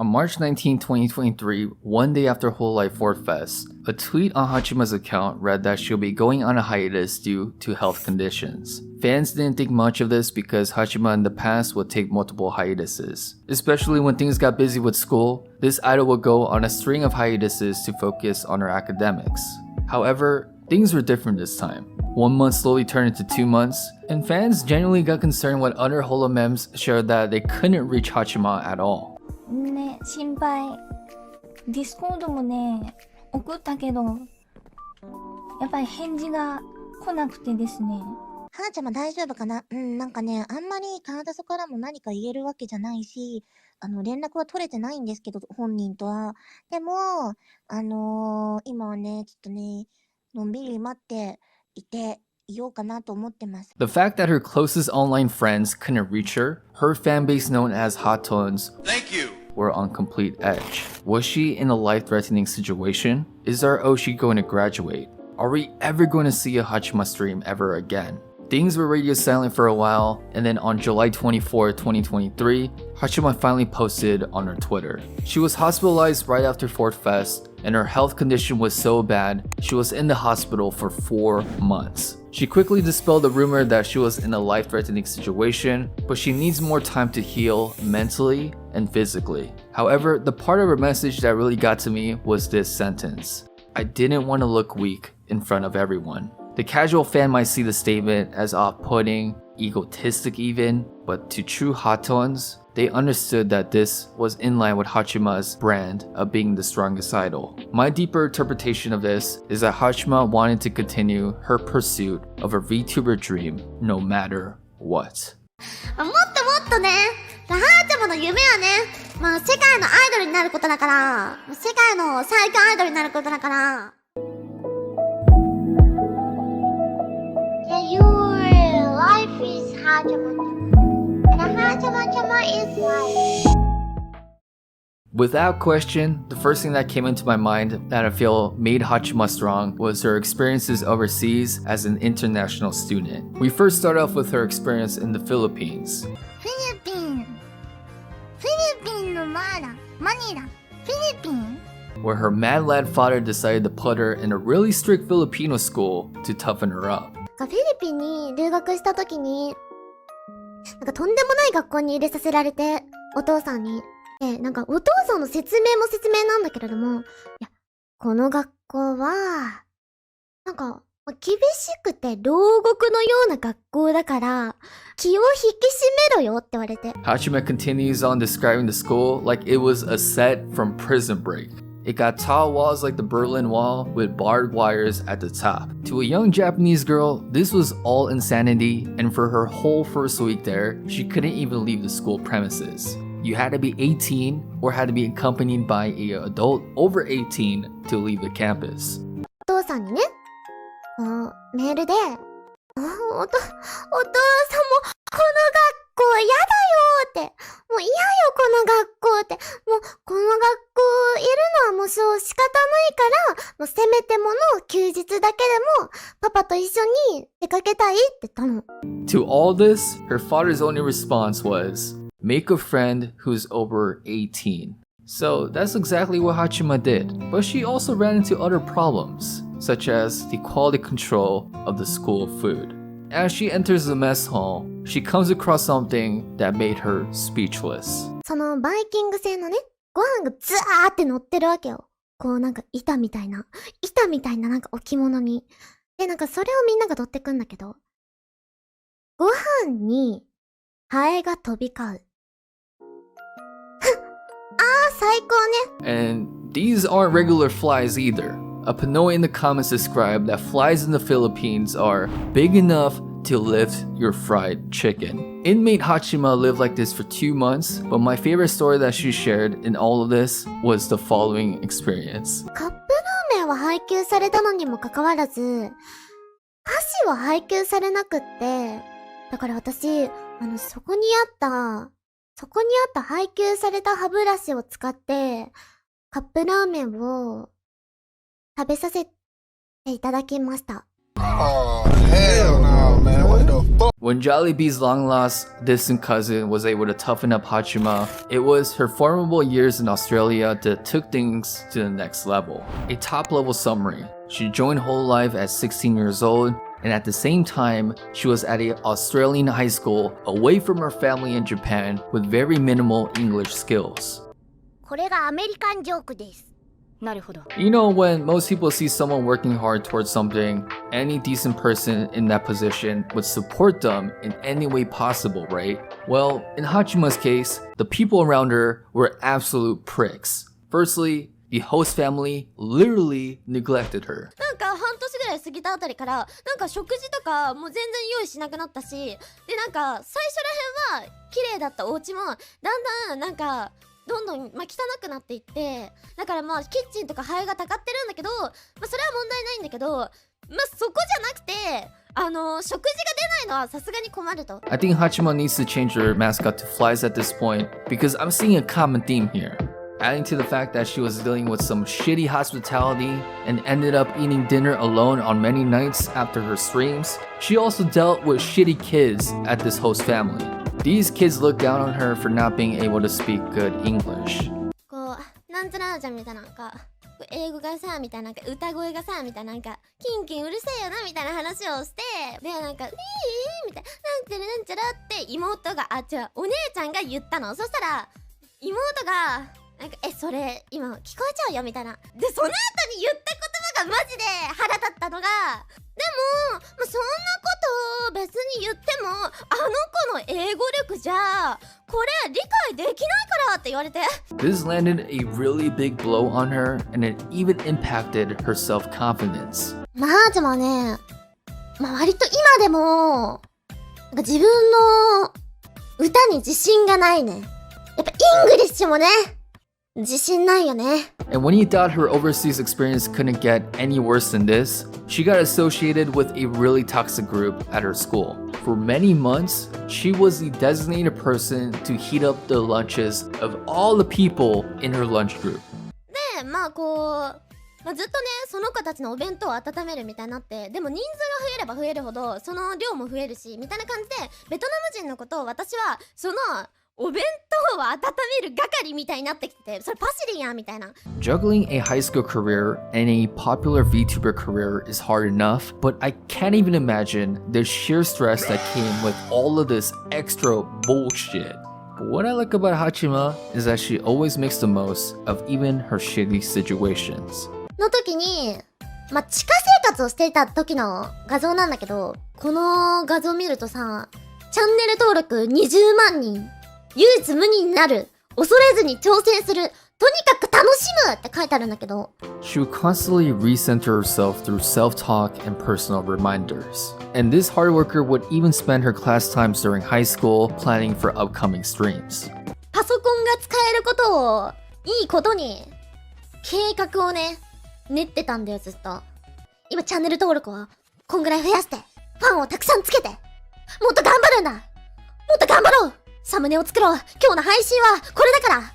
On March 19, 2023, one day after Whole Life 4 Fest, a tweet on Haachama's account read that she'll be going on a hiatus due to health conditions. Fans didn't think much of this because Haachama in the past would take multiple hiatuses. Especially when things got busy with school, this idol would go on a string of hiatuses to focus on her academics. However, things were different this time. 1 month slowly turned into 2 months, and fans genuinely got concerned when other holo memes shared that they couldn't reach Haachama at all. ね、心配。ディスコードもね、送ったけど、やっぱり返事が来なくてですね。はなちゃま大丈夫かな？なんかね、あんまり体そからも何か言えるわけじゃないし、連絡は取れてないんですけど、本人とは。でも、今はね、ちょっとね、のんびり待っていて、いようかなと思ってます。The fact that her closest online friends couldn't reach her, her fan base known as Hot Tones, were on complete edge. Was she in a life-threatening situation? Is our Oshi going to graduate? Are we ever going to see a Haachama stream ever again? Things were radio silent for a while, and then on July 24, 2023, Haachama finally posted on her Twitter. She was hospitalized right after Fort Fest, and her health condition was so bad, she was in the hospital for 4 months. She quickly dispelled the rumor that she was in a life-threatening situation, but she needs more time to heal mentally and physically. However, the part of her message that really got to me was this sentence: "I didn't want to look weak in front of everyone." The casual fan might see the statement as off-putting, egotistic even, but to true Haatons, they understood that this was in line with Haachama's brand of being the strongest idol. My deeper interpretation of this is that Haachama wanted to continue her pursuit of her VTuber dream no matter what. もっともっとね、はーちゃまの夢はね、世界のアイドルになることだから、世界の最強アイドルになることだから。Your life is Haachama, and Haachama is life. Without question, the first thing that came into my mind that I feel made Haachama strong was her experiences overseas as an international student. We first start off with her experience in the Philippines. Philippines no Manila, Philippines. Where her mad lad father decided to put her in a really strict Filipino school to toughen her up. フィリピンに留学した時に、とんでもない学校に入れさせられて、お父さんに。で、お父さんの説明も説明なんだけれども、いや、この学校は、厳しくて牢獄のような学校だから、気を引き締めろよって言われて。Haachama continues on describing the school like it was a set from Prison Break. It got tall walls like the Berlin Wall with barbed wires at the top. To a young Japanese girl, this was all insanity, and for her whole first week there, she couldn't even leave the school premises. You had to be 18 or had to be accompanied by an adult over 18 to leave the campus. お父さんにね、メールで、お父さんもこの学校嫌だよって、もう嫌よこの学校って、もうこの学校いるのはもう仕方ないから、もうせめてもの休日だけでもパパと一緒に出かけたいって言ったの。To all this, her father's only response was, "Make a friend who's over 18." So that's exactly what Haachama did, but she also ran into other problems, such as the quality control of the school food. As she enters the mess hall, she comes across something that made her speechless. そのバイキング製のね、ご飯がズワーって乗ってるわけよ。板みたいな置物に。で、それをみんなが取ってくんだけど、ご飯にハエが飛び交う。最高ね。And these aren't regular flies either. A Pinoy in the comments described that flies in the Philippines are big enough to lift your fried chicken. Inmate Haachama lived like this for 2 months, but my favorite story that she shared in all of this was the following experience. カップラーメンは配給されたのにもかかわらず、箸は配給されなくって、だから私、そこにあった配給された歯ブラシを使って、カップラーメンを食べさせていただきました。Oh, hell no, man. What the fuck? When Jollibee's long-lost distant cousin was able to toughen up Haachama, it was her formidable years in Australia that took things to the next level. A top-level summary. She joined Whole Life at 16 years old, and at the same time, she was at an Australian high school away from her family in Japan with very minimal English skills. これがアメリカンジョークです。 You know, when most people see someone working hard towards something, any decent person in that position would support them in any way possible, right? Well, in Haachama's case, the people around her were absolute pricks. Firstly, the host family literally neglected her. なんか半年ぐらい過ぎたあたりからなんか食事とかもう全然用意しなくなったし、でなんか最初らへんは綺麗だったお家もだんだんなんかどんどん、汚くなっていって、だからまあキッチンとかハエがたかってるんだけど、それは問題ないんだけど、そこじゃなくて食事が出ないのはさすがに困ると。 I think Haachama needs to change her mascot to flies at this point because I'm seeing a common theme here. Adding to the fact that she was dealing with some shitty hospitality and ended up eating dinner alone on many nights after her streams, she also dealt with shitty kids at this host family. These kids look down on her for not being able to speak good English. こうなんつらじゃんみたいななんか英語がさみたいななんか歌声がさみたいななんかキンキンうるせえよなみたいな話をしてでなんかみたいななんちゃらなんちゃらって妹がお姉ちゃんが言ったの。そしたら妹がなんかそれ今聞こえちゃうよみたいな。でその後に言った言葉がマジで腹立ったのが、でも、そんなことを別に言ってもあの子の英語力じゃこれ理解できないからって言われて。 This landed a really big blow on her and it even impacted her self-confidence. ハーチャマはね、割と今でもなんか自分の歌に自信がないね。やっぱイングリッシュもね自信ないよね。 And when you thought her overseas experience couldn't get any worse than this, she got associated with a really toxic group at her school. For many months, she was the designated person to heat up the lunches of all the people in her lunch group. で、ずっとね、その子たちのお弁当を温めるみたいになって、でも人数が増えれば増えるほど、その量も増えるし、みたいな感じで、ベトナム人のことを私は、その、お弁当を温める係みたいになってきてて、それパシリやんみたいな。 Juggling a high school career and a popular VTuber career is hard enough, but I can't even imagine the sheer stress that came with all of this extra bullshit. But what I like about Haachama is that she always makes the most of even her shitty situations. の時に、地下生活をしていた時の画像なんだけど、この画像見るとさ、チャンネル登録20万人。唯一無二になる、恐れずに挑戦する、とにかく楽しむって書いてあるんだけど。 She would constantly recenter herself through self-talk and personal reminders. And this hard worker would even spend her class times during high school planning for upcoming streams. パソコンが使えることを、いいことに、計画をね、練ってたんだよ、ずっと。今チャンネル登録を、こんぐらい増やして、ファンをたくさんつけて、もっと頑張るんだもっと頑張ろうサムネを作ろう今日の配信はこれだから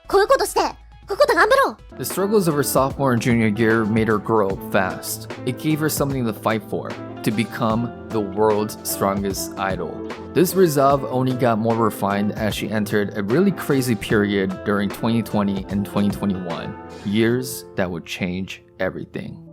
こういうことしてこういうこと頑張ろう The struggles of her sophomore and junior year made her grow up fast. It gave her something to fight for, to become the world's strongest idol. This resolve only got more refined as she entered a really crazy period during 2020 and 2021, years that would change everything.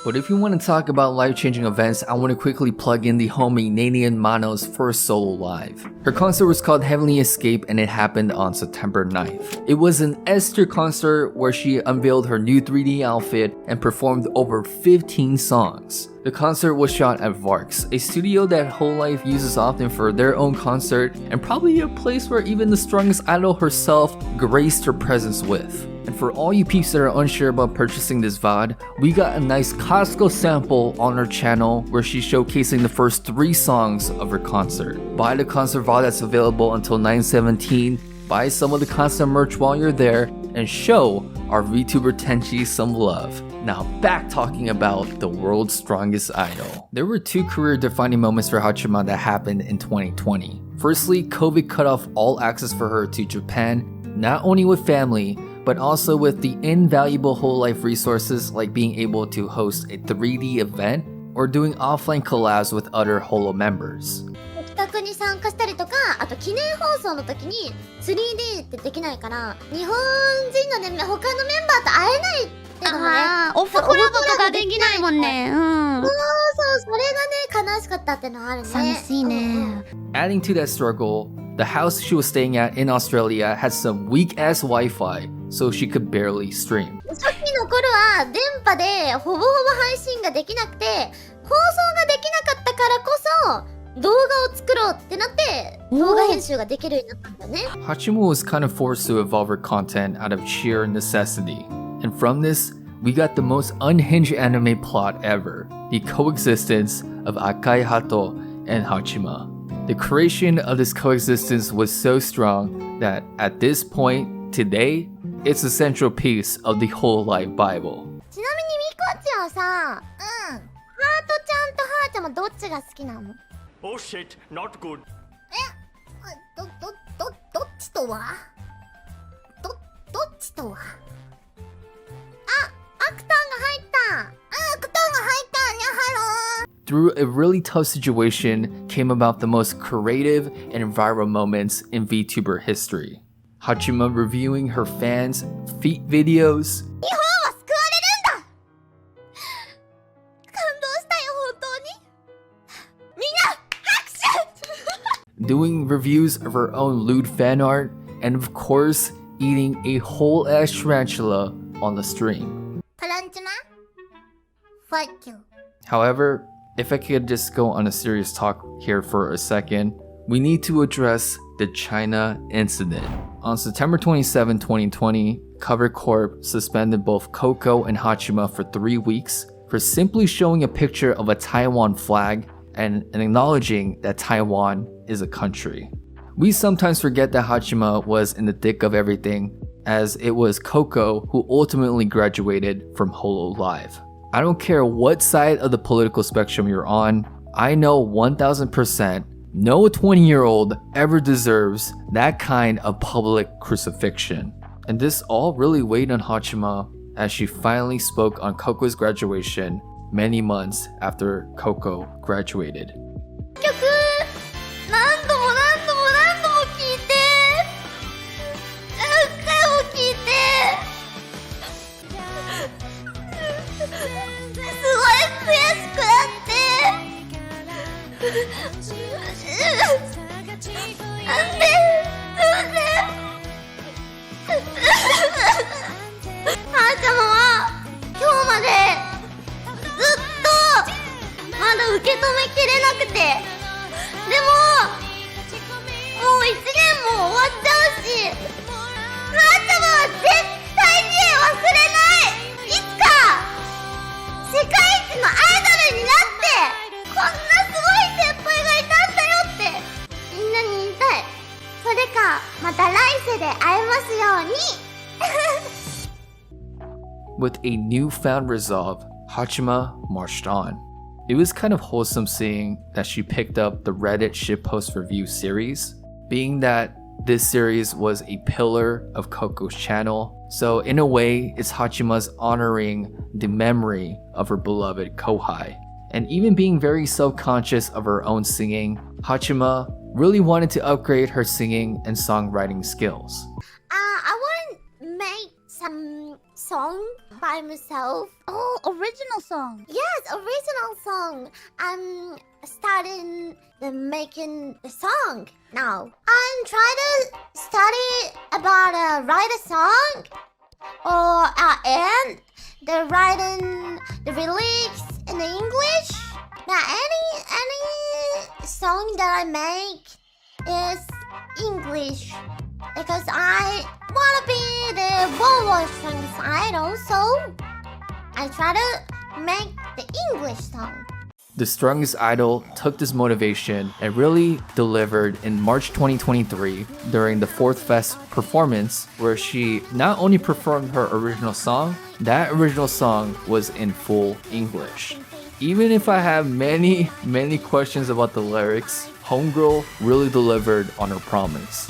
But if you want to talk about life-changing events, I want to quickly plug in the homie Nene and Mano's first solo live. Her concert was called Heavenly Escape and it happened on September 9th. It was an S-tier concert where she unveiled her new 3D outfit and performed over 15 songs. The concert was shot at Varks, a studio that Whole Life uses often for their own concert and probably a place where even the strongest idol herself graced her presence with. And for all you peeps that are unsure about purchasing this VOD, we got a nice Costco sample on our channel where she's showcasing the first 3 songs of her concert. Buy the concert VOD that's available until 9/17, buy some of the concert merch while you're there, and show our VTuber Tenchi some love. Now back talking about the world's strongest idol. There were 2 career-defining moments for Haachama that happened in 2020. Firstly, COVID cut off all access for her to Japan, not only with family, but also with the invaluable whole life resources like being able to host a 3D event or doing offline collabs with other Holo members. 企画に参加したりとか、あと記念放送の時に 3D ってできないから、日本人のね、他のメンバーと会えないってのもね、オフコラボとかできないもんね。うん。そうそう、それがね、悲しかったってのはあるね。寂しいね。Adding to that struggle, the house she was staying at in Australia had some weak-ass Wi-Fi, so she could barely stream. 初期の頃は電波でほぼほぼ配信ができなくて、放送ができなかったからこそ動画を作ろうってなって動画編集ができるようになったんだね。Haachama was kind of forced to evolve her content out of sheer necessity. And from this, we got the most unhinged anime plot ever, the coexistence of Akai Hato and Haachama. The creation of this coexistence was so strong that at this point, today, it's a central piece of the whole life Bible. ちなみにみこちゃんさ、ハートちゃんとハーちゃんもどっちが好きなの？ Oh shit, not good. どっちとは？どっちとは？アクターが入った。アクターが入ったにゃはろー。 Through a really tough situation came about the most creative and viral moments in VTuber history. Haachama reviewing her fans' feet videos, 日本は救われるんだ。感動したよ本当に。みんな拍手。 doing reviews of her own lewd fan art, and of course, eating a whole ass tarantula on the stream. タランチュラ Fuck you. However, if I could just go on a serious talk here for a second, we need to address the China incident. On September 27, 2020, Cover Corp suspended both Coco and Haachama for 3 weeks for simply showing a picture of a Taiwan flag and acknowledging that Taiwan is a country. We sometimes forget that Haachama was in the thick of everything, as it was Coco who ultimately graduated from Hololive. I don't care what side of the political spectrum you're on, I know 1000% no 20-year-old ever deserves that kind of public crucifixion. And this all really weighed on Haachama as she finally spoke on Coco's graduation many months after Coco graduated. 曲何度も聞いて何回も聞いてすごい悔しくなってなんでハーちゃまは今日までずっとまだ受け止めきれなくて、でももう1年も終わっちゃうし、ハーちゃまは絶対に忘れない。いつか世界一のアイドルになってこんなすごい先輩がいたんだよってみんなに言いたい。それかまた来世で会えますように。With a newfound resolve, Haachama marched on. It was kind of wholesome seeing that she picked up the Reddit shitpost review series, being that this series was a pillar of Coco's channel, so in a way, it's Haachama's honoring the memory of her beloved Kohai. And even being very self-conscious of her own singing, Haachama really wanted to upgrade her singing and songwriting skills. I want to make some song by myself. Oh, original song. Yes, original song. I'm starting making the song now. I'm trying to study about write a song or and the writing the lyrics in English. Now any song that I make is English because I wanna be the Oversea's idol, so I try to make the English song. The Strongest Idol took this motivation and really delivered in March 2023 during the 4th Fest performance, where she not only performed her original song, that original song was in full English. Even if I have many questions about the lyrics, Homegirl really delivered on her promise.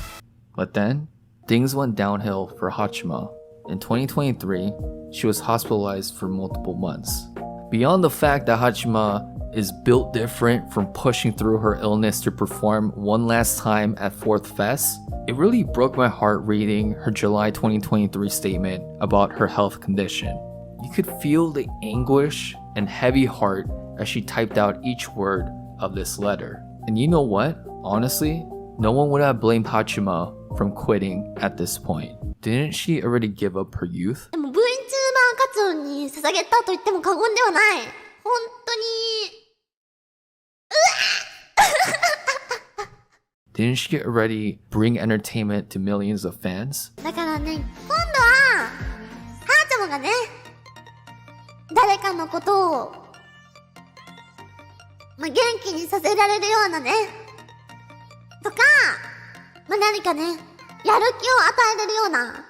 But then, things went downhill for Haachama. In 2023, she was hospitalized for multiple months. Beyond the fact that Haachama is built different from pushing through her illness to perform one last time at 4th Fest, it really broke my heart reading her July 2023 statement about her health condition. You could feel the anguish and heavy heart as she typed out each word of this letter. And you know what? Honestly, no one would have blamed Haachama from quitting at this point. Didn't she already give up her youth? でも VTuber 活動に捧げたと言っても過言ではない。本当に。Didn't she already bring entertainment to millions of fans? だからね、今度は、はーちゃまがね、誰かのことを、元気にさせられるようなね、とか、何かね、やる気を与えれるような。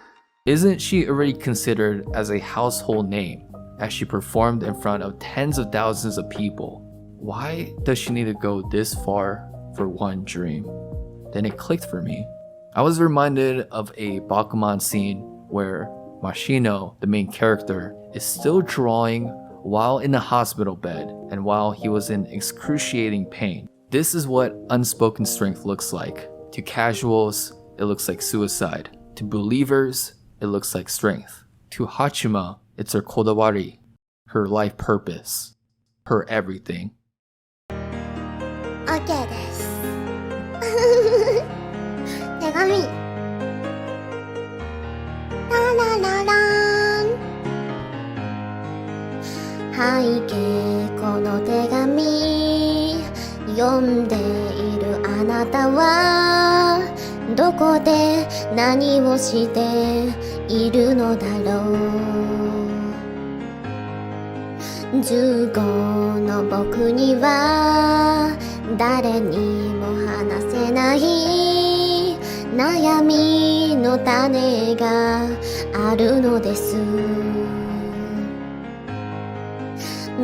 Isn't she already considered as a household name as she performed in front of tens of thousands of people? Why does she need to go this far for one dream? Then it clicked for me. I was reminded of a Bakuman scene where Mashino, the main character, is still drawing while in a hospital bed and while he was in excruciating pain. This is what unspoken strength looks like. To casuals, it looks like suicide. To believers, it looks like strength. To Haachama, it's her kodawari, her life purpose, her everything. OK です。手紙。ララララーン。背景この手紙読んでいるあなたはどこで何をしているのだろう。15の僕には誰にも話せない悩みの種があるのです。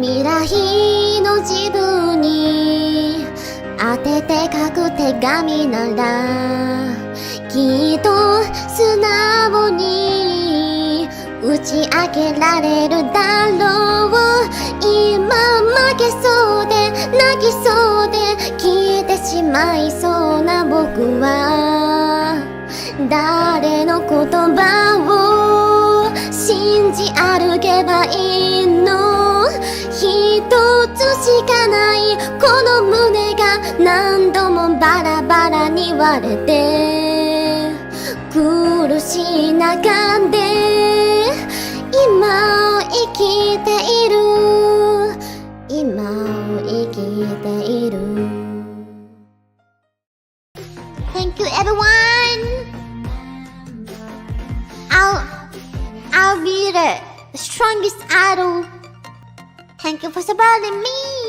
未来の自分に当てて書く手紙ならきっと素直に打ち明けられるだろう。今負けそうで泣きそうで消えてしまいそうな僕は誰の言葉を信じ歩けばいいの。一つしかないこの胸が何度もバラバラに割れて苦しい中で今を生きている今を生きている。 Thank you everyone. I'll be the strongest idol. Thank you for supporting me.